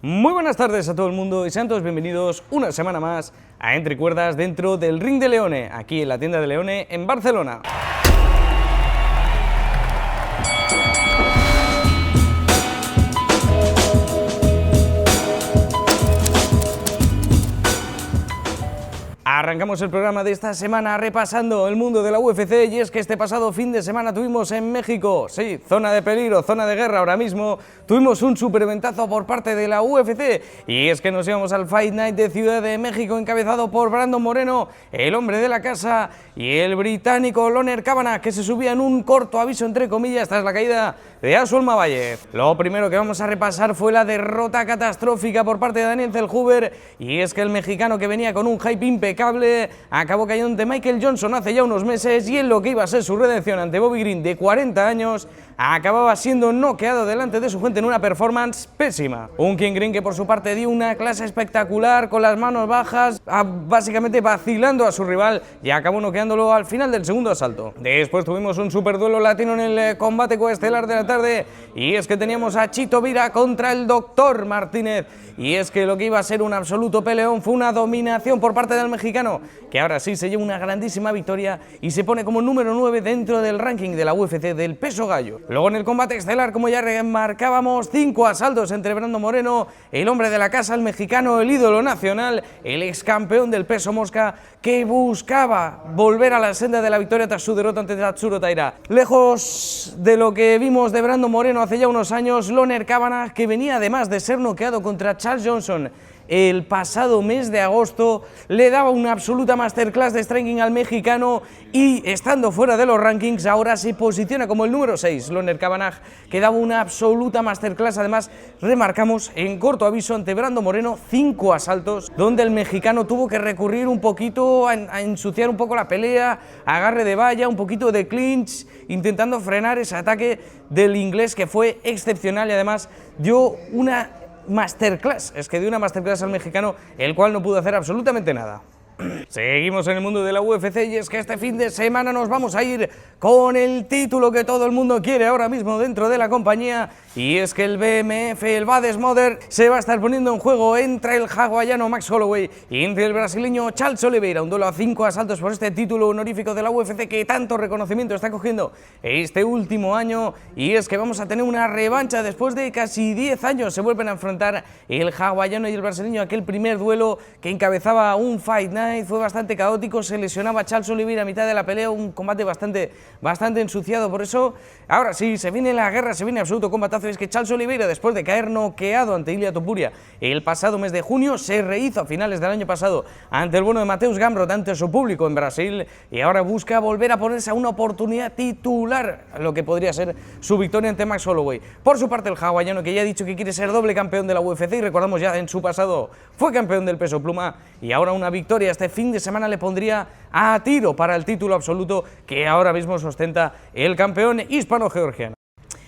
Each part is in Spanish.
Muy buenas tardes a todo el mundo y sean todos bienvenidos una semana más a Entre Cuerdas dentro del Ring de Leone, aquí en la tienda de Leone en Barcelona. Arrancamos el programa de esta semana repasando el mundo de la UFC y es que este pasado fin de semana tuvimos en México, sí, zona de peligro, zona de guerra ahora mismo, tuvimos un supereventazo por parte de la UFC y es que nos íbamos al Fight Night de Ciudad de México encabezado por Brandon Moreno, el hombre de la casa, y el británico Loner Kavanagh, que se subía en un corto aviso entre comillas tras la caída de Asul Mabayev. Lo primero que vamos a repasar fue la derrota catastrófica por parte de Daniel Zellhuber y es que el mexicano, que venía con un hype impecable, acabó cayendo ante Michael Johnson hace ya unos meses y en lo que iba a ser su redención ante Bobby Green de 40 años, acababa siendo noqueado delante de su gente en una performance pésima. Un King Green que por su parte dio una clase espectacular con las manos bajas, básicamente vacilando a su rival y acabó noqueándolo al final del segundo asalto. Después tuvimos un super duelo latino en el combate coestelar de la tarde y es que teníamos a Chito Vera contra el Dr. Martínez y es que lo que iba a ser un absoluto peleón fue una dominación por parte del mexicano, que ahora sí se lleva una grandísima victoria y se pone como número 9 dentro del ranking de la UFC del peso gallo. Luego en el combate estelar, como ya remarcábamos, 5 asaltos entre Brandon Moreno, el hombre de la casa, el mexicano, el ídolo nacional, el ex campeón del peso mosca, que buscaba volver a la senda de la victoria tras su derrota ante Tatsuro Taira. Lejos de lo que vimos de Brandon Moreno hace ya unos años, Loner Kavanagh, que venía además de ser noqueado contra Charles Johnson el pasado mes de agosto, le daba una absoluta masterclass de striking al mexicano y, estando fuera de los rankings, ahora se posiciona como el número 6. Loner Kavanagh, que daba una absoluta masterclass, además remarcamos en corto aviso ante Brandon Moreno, 5 asaltos, donde el mexicano tuvo que recurrir un poquito a ensuciar un poco la pelea, agarre de valla, un poquito de clinch, intentando frenar ese ataque del inglés, que fue excepcional y además dio una masterclass, es que dio una masterclass al mexicano, el cual no pudo hacer absolutamente nada. Seguimos en el mundo de la UFC y es que este fin de semana nos vamos a ir con el título que todo el mundo quiere ahora mismo dentro de la compañía, y es que el BMF, el Baddest Mother, se va a estar poniendo en juego entre el hawaiano Max Holloway y entre el brasileño Charles Oliveira, un duelo a 5 asaltos por este título honorífico de la UFC que tanto reconocimiento está cogiendo este último año. Y es que vamos a tener una revancha después de casi 10 años, se vuelven a enfrentar el hawaiano y el brasileño. Aquel primer duelo que encabezaba un Fight Night fue bastante caótico, se lesionaba Charles Oliveira a mitad de la pelea, un combate bastante ensuciado. Por eso ahora sí, se viene la guerra, se viene absoluto combatazo. Es que Charles Oliveira, después de caer noqueado ante Ilia Topuria el pasado mes de junio, se rehizo a finales del año pasado ante el bueno de Mateus Gamrot, ante su público en Brasil, y ahora busca volver a ponerse a una oportunidad titular, lo que podría ser su victoria ante Max Holloway. Por su parte, el hawaiano, que ya ha dicho que quiere ser doble campeón de la UFC, y recordamos ya en su pasado fue campeón del peso pluma, y ahora una victoria este fin de semana le pondría a tiro para el título absoluto que ahora mismo ostenta el campeón hispano-georgiano.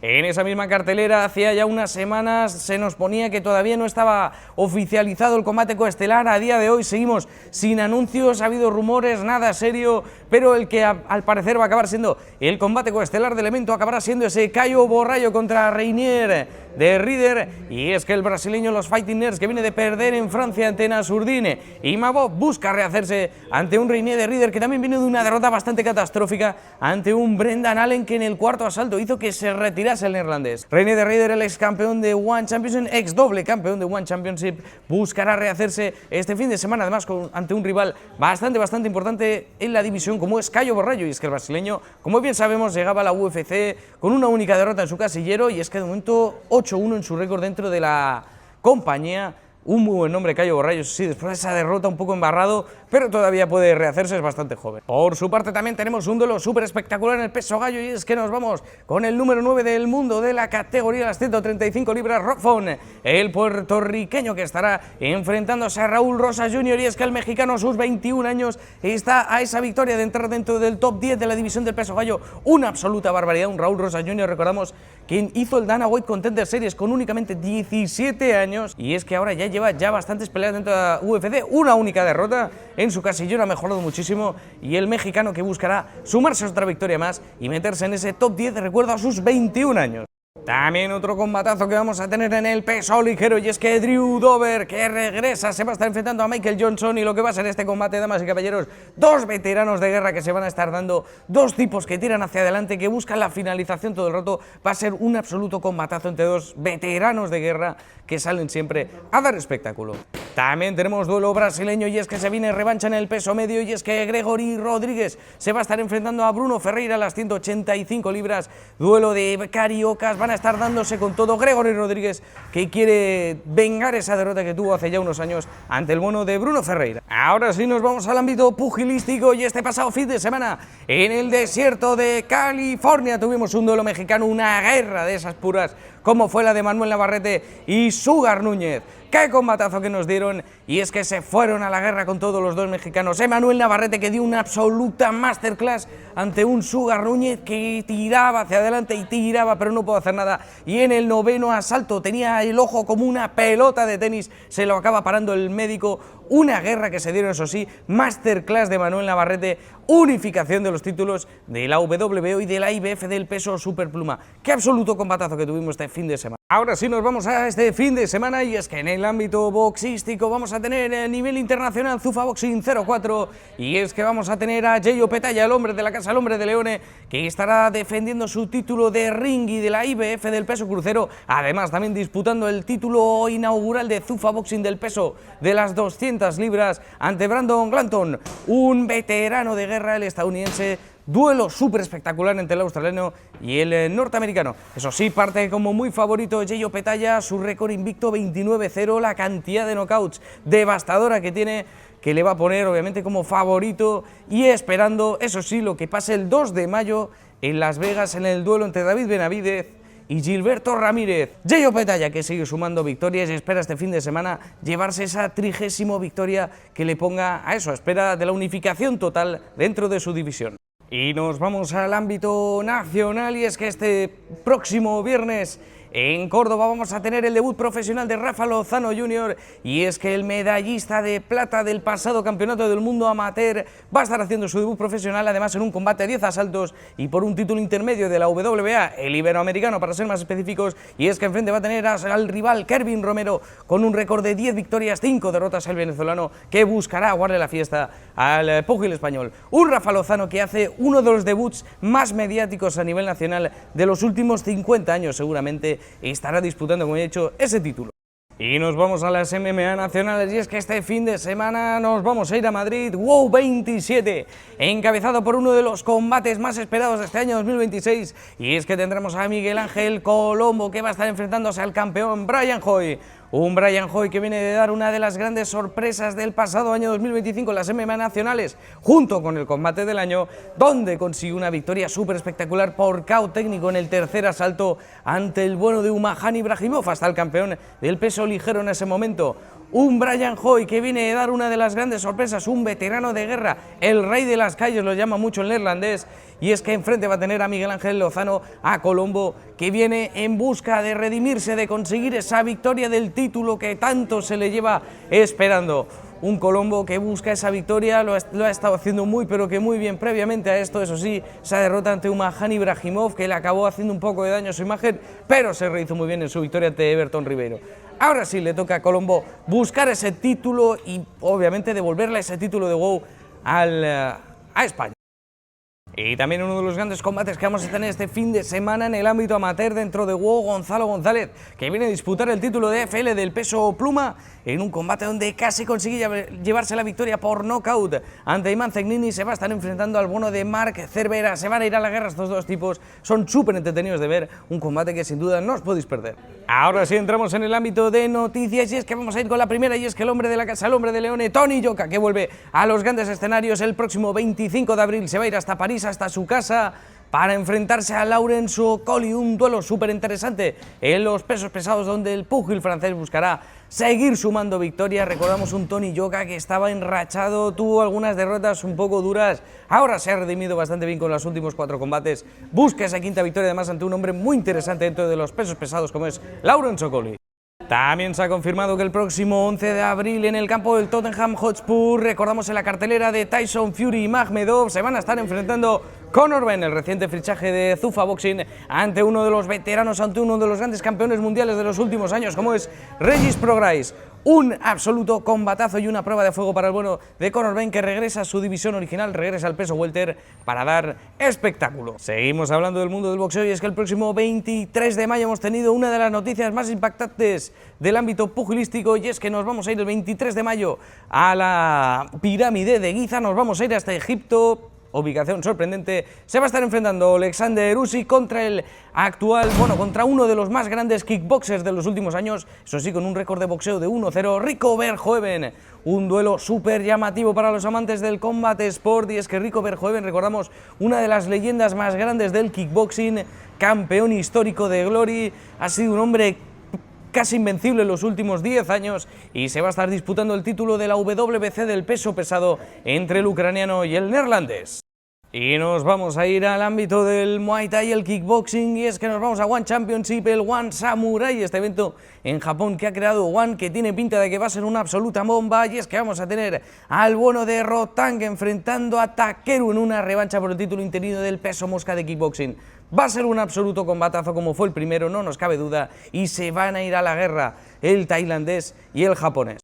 En esa misma cartelera, hacía ya unas semanas, se nos ponía que todavía no estaba oficializado el combate coestelar. A día de hoy seguimos sin anuncios, ha habido rumores, nada serio, pero el que al parecer va a acabar siendo el combate coestelar del evento acabará siendo ese Caio Borralho contra Reinier de Rieder, y es que el brasileño, los Fighting Nerds, que viene de perder en Francia ante Nassourdine Imavov, busca rehacerse ante un Reinier de Rieder que también viene de una derrota bastante catastrófica ante un Brendan Allen, que en el cuarto asalto hizo que se retirase el neerlandés. Reinier de Rieder, el ex campeón de One Championship, ex doble campeón de One Championship, buscará rehacerse este fin de semana, además ante un rival bastante importante en la división como es Caio Borralho. Y es que el brasileño, como bien sabemos, llegaba a la UFC con una única derrota en su casillero, y es que de momento 8-1 en su récord dentro de la compañía. Un muy buen nombre, Caio Borralho, sí, después de esa derrota un poco embarrado, pero todavía puede rehacerse, es bastante joven. Por su parte también tenemos un duelo súper espectacular en el peso gallo, y es que nos vamos con el número 9 del mundo de la categoría de las 135 libras, Rob Font, el puertorriqueño, que estará enfrentándose a Raúl Rosas Jr., y es que el mexicano a sus 21 años está a esa victoria de entrar dentro del top 10 de la división del peso gallo. Una absoluta barbaridad, un Raúl Rosas Jr., recordamos, quien hizo el Dana White Contender Series con únicamente 17 años, y es que ahora ya lleva bastantes peleas dentro de la UFC, una única derrota en su casillero, ha mejorado muchísimo, y el mexicano que buscará sumarse a otra victoria más y meterse en ese top 10, recuerdo, a sus 21 años. También otro combatazo que vamos a tener en el peso ligero, y es que Drew Dober, que regresa, se va a estar enfrentando a Michael Johnson, y lo que va a ser este combate, damas y caballeros, dos veteranos de guerra que se van a estar dando, dos tipos que tiran hacia adelante, que buscan la finalización todo el rato. Va a ser un absoluto combatazo entre dos veteranos de guerra que salen siempre a dar espectáculo. También tenemos duelo brasileño, y es que se viene revancha en el peso medio, y es que Gregory Rodríguez se va a estar enfrentando a Bruno Ferreira a las 185 libras, duelo de cariocas, van a estar dándose con todo. Gregory Rodríguez, que quiere vengar esa derrota que tuvo hace ya unos años ante el mono de Bruno Ferreira. Ahora sí nos vamos al ámbito pugilístico, y este pasado fin de semana en el desierto de California tuvimos un duelo mexicano, una guerra de esas puras, como fue la de Manuel Navarrete y Sugar Núñez. ¡Qué combatazo que nos dieron! Y es que se fueron a la guerra con todos los dos mexicanos. Manuel Navarrete, que dio una absoluta masterclass ante un Sugar Núñez que tiraba hacia adelante y tiraba, pero no pudo hacer nada. Y en el noveno asalto tenía el ojo como una pelota de tenis, se lo acaba parando el médico. Una guerra que se dieron, eso sí, masterclass de Manuel Navarrete, unificación de los títulos de la WBO y de la IBF del peso superpluma. ¡Qué absoluto combatazo que tuvimos este fin de semana! Ahora sí nos vamos a este fin de semana, y es que en el ámbito boxístico vamos a tener a nivel internacional Zuffa Boxing 04, y es que vamos a tener a Yeyo Petaya, el hombre de la casa, el hombre de Leone, que estará defendiendo su título de ring y de la IBF del peso crucero, además también disputando el título inaugural de Zuffa Boxing del peso de las 200 libras ante Brandon Glanton, un veterano de guerra, el estadounidense. Duelo súper espectacular entre el australiano y el norteamericano. Eso sí, parte como muy favorito Yeyo Petaya, su récord invicto 29-0, la cantidad de knockouts devastadora que tiene, que le va a poner obviamente como favorito, y esperando, eso sí, lo que pase el 2 de mayo en Las Vegas en el duelo entre David Benavidez y Gilberto Ramírez. Yeyo Petaya, que sigue sumando victorias y espera este fin de semana llevarse esa 30ª victoria que le ponga a eso, espera de la unificación total dentro de su división. Y nos vamos al ámbito nacional, y es que este próximo viernes en Córdoba vamos a tener el debut profesional de Rafa Lozano Jr., y es que el medallista de plata del pasado Campeonato del Mundo Amateur va a estar haciendo su debut profesional, además en un combate a 10 asaltos y por un título intermedio de la WBA, el iberoamericano para ser más específicos, y es que enfrente va a tener al rival Kervin Romero con un récord de 10 victorias, 5 derrotas, el venezolano, que buscará aguarle la fiesta al púgil español. Un Rafa Lozano que hace uno de los debuts más mediáticos a nivel nacional de los últimos 50 años seguramente, estará disputando, como he dicho, ese título. Y nos vamos a las MMA nacionales, y es que este fin de semana nos vamos a ir a Madrid, WOW 27, encabezado por uno de los combates más esperados de este año 2026, y es que tendremos a Miguel Ángel Colombo, que va a estar enfrentándose al campeón Brian Hoy. Un Brian Hoy que viene de dar una de las grandes sorpresas del pasado año 2025 en las MMA nacionales, junto con el combate del año, donde consiguió una victoria súper espectacular por KO técnico en el tercer asalto ante el bueno de Umahan Ibrahimov, hasta el campeón del peso ligero en ese momento. Un Brian Hoy que viene de dar una de las grandes sorpresas, un veterano de guerra, el rey de las calles, lo llama mucho el neerlandés, y es que enfrente va a tener a Miguel Ángel Lozano, a Colombo, que viene en busca de redimirse, de conseguir esa victoria del título que tanto se le lleva esperando. Un Colombo que busca esa victoria, lo ha estado haciendo muy pero que muy bien previamente a esto, eso sí, esa derrota ante Umahan Ibrahimov, que le acabó haciendo un poco de daño a su imagen, pero se rehizo muy bien en su victoria ante Everton Ribeiro. Ahora sí le toca a Colombo buscar ese título y obviamente devolverle ese título de WOW a España. Y también uno de los grandes combates que vamos a tener este fin de semana en el ámbito amateur dentro de WOW, Gonzalo González, que viene a disputar el título de FL del peso pluma en un combate donde casi consigue llevarse la victoria por nocaut ante Iman Zegnini. Se va a estar enfrentando al bono de Mark Cervera. Se van a ir a la guerra estos dos tipos, son súper entretenidos de ver, un combate que sin duda no os podéis perder. Ahora sí entramos en el ámbito de noticias, y es que vamos a ir con la primera, y es que el hombre de la casa, el hombre de Leone, Tony Yoka, que vuelve a los grandes escenarios el próximo 25 de abril, se va a ir hasta París, hasta su casa, para enfrentarse a Laurencio Colli, un duelo súper interesante en los pesos pesados, donde el púgil francés buscará seguir sumando victorias. Recordamos un Tony Yoka que estaba enrachado, tuvo algunas derrotas un poco duras, ahora se ha redimido bastante bien con los últimos 4 combates, busca esa quinta victoria además ante un hombre muy interesante dentro de los pesos pesados como es Laurencio Colli. También se ha confirmado que el próximo 11 de abril en el campo del Tottenham Hotspur, recordamos en la cartelera de Tyson Fury y Makhmedov, se van a estar enfrentando Conor Benn, el reciente fichaje de Zuffa Boxing, ante uno de los veteranos, ante uno de los grandes campeones mundiales de los últimos años, como es Regis Prograis. Un absoluto combatazo y una prueba de fuego para el bueno de Conor Benn, que regresa a su división original, regresa al peso welter para dar espectáculo. Seguimos hablando del mundo del boxeo y es que el próximo 23 de mayo hemos tenido una de las noticias más impactantes del ámbito pugilístico, y es que nos vamos a ir el 23 de mayo a la pirámide de Giza, nos vamos a ir hasta Egipto. Ubicación sorprendente, se va a estar enfrentando Alexander Usyk contra el actual, contra uno de los más grandes kickboxers de los últimos años, eso sí, con un récord de boxeo de 1-0, Rico Verhoeven. Un duelo súper llamativo para los amantes del combat sport, y es que Rico Verhoeven, recordamos, una de las leyendas más grandes del kickboxing, campeón histórico de Glory, ha sido un hombre casi invencible en los últimos 10 años y se va a estar disputando el título de la WBC del peso pesado entre el ucraniano y el neerlandés. Y nos vamos a ir al ámbito del Muay Thai y el kickboxing, y es que nos vamos a One Championship, el One Samurai, este evento en Japón que ha creado One, que tiene pinta de que va a ser una absoluta bomba, y es que vamos a tener al bueno de Rotang enfrentando a Takeru en una revancha por el título interino del peso mosca de kickboxing. Va a ser un absoluto combatazo como fue el primero, no nos cabe duda, y se van a ir a la guerra el tailandés y el japonés.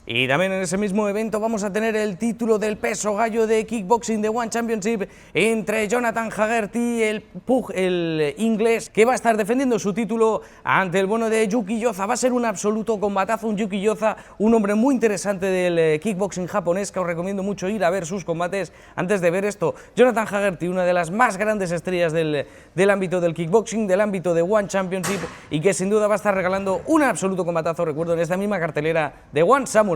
Y también en ese mismo evento vamos a tener el título del peso gallo de kickboxing de One Championship entre Jonathan Haggerty, el inglés, que va a estar defendiendo su título ante el bueno de Yuki Yoza. Va a ser un absoluto combatazo, un Yuki Yoza, un hombre muy interesante del kickboxing japonés, que os recomiendo mucho ir a ver sus combates antes de ver esto. Jonathan Haggerty, una de las más grandes estrellas del ámbito del kickboxing, del ámbito de One Championship, y que sin duda va a estar regalando un absoluto combatazo, recuerdo, en esta misma cartelera de One Samurai.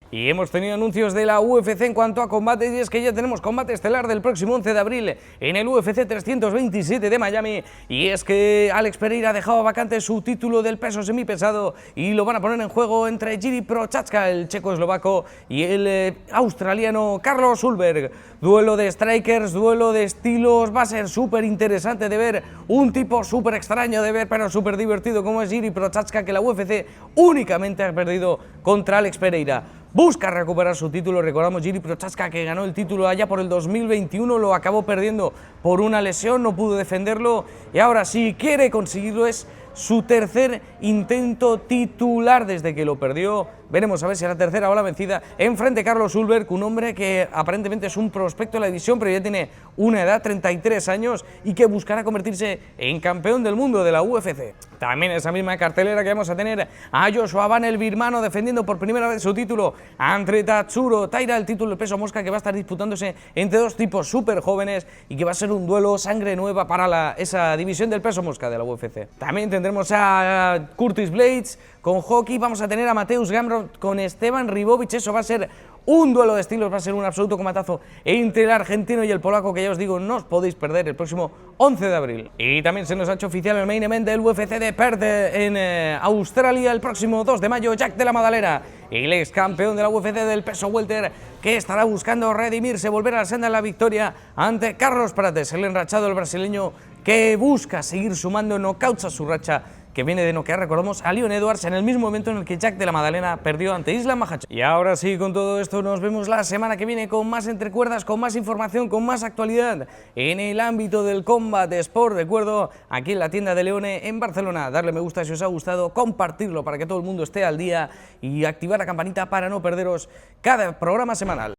Y hemos tenido anuncios de la UFC en cuanto a combates, y es que ya tenemos combate estelar del próximo 11 de abril en el UFC 327 de Miami, y es que Alex Pereira ha dejado vacante su título del peso semipesado y lo van a poner en juego entre Jiri Prochazka, el checo-eslovaco, y el australiano Carlos Ulberg. Duelo de strikers, duelo de estilos, va a ser súper interesante de ver, un tipo súper extraño de ver, pero súper divertido como es Jiri Prochazka, que la UFC únicamente ha perdido contra Alex Pereira. Busca recuperar su título, recordamos Jiri Prochazka, que ganó el título allá por el 2021, lo acabó perdiendo por una lesión, no pudo defenderlo, y ahora sí quiere conseguirlo, es su tercer intento titular desde que lo perdió. Veremos a ver si a la tercera o la vencida. Enfrente Carlos Ulberg, un hombre que aparentemente es un prospecto de la división, pero ya tiene una edad, 33 años, y que buscará convertirse en campeón del mundo de la UFC. También esa misma cartelera que vamos a tener a Joshua Van, el birmano, defendiendo por primera vez su título ante Tatsuro Taira, el título del peso mosca, que va a estar disputándose entre dos tipos súper jóvenes y que va a ser un duelo sangre nueva para esa división del peso mosca de la UFC. También tendremos a Curtis Blades con hockey, vamos a tener a Mateusz Gamrot con Esteban Ribovich, eso va a ser un duelo de estilos, va a ser un absoluto combatazo entre el argentino y el polaco, que ya os digo, no os podéis perder el próximo 11 de abril. Y también se nos ha hecho oficial el main event del UFC de Perth en Australia el próximo 2 de mayo, Jack de la Madalena, el ex campeón de la UFC del peso welter, que estará buscando redimirse, volver a la senda de la victoria ante Carlos Prates, el enrachado, el brasileño, que busca seguir sumando knockouts a su racha, que viene de noquear, recordamos, a Leon Edwards en el mismo momento en el que Jack de la Madalena perdió ante Islam Makhachev. Y ahora sí, con todo esto nos vemos la semana que viene con más entrecuerdas, con más información, con más actualidad en el ámbito del combat sport. Recuerdo, aquí en la tienda de Leone en Barcelona, darle me gusta si os ha gustado, compartirlo para que todo el mundo esté al día y activar la campanita para no perderos cada programa semanal.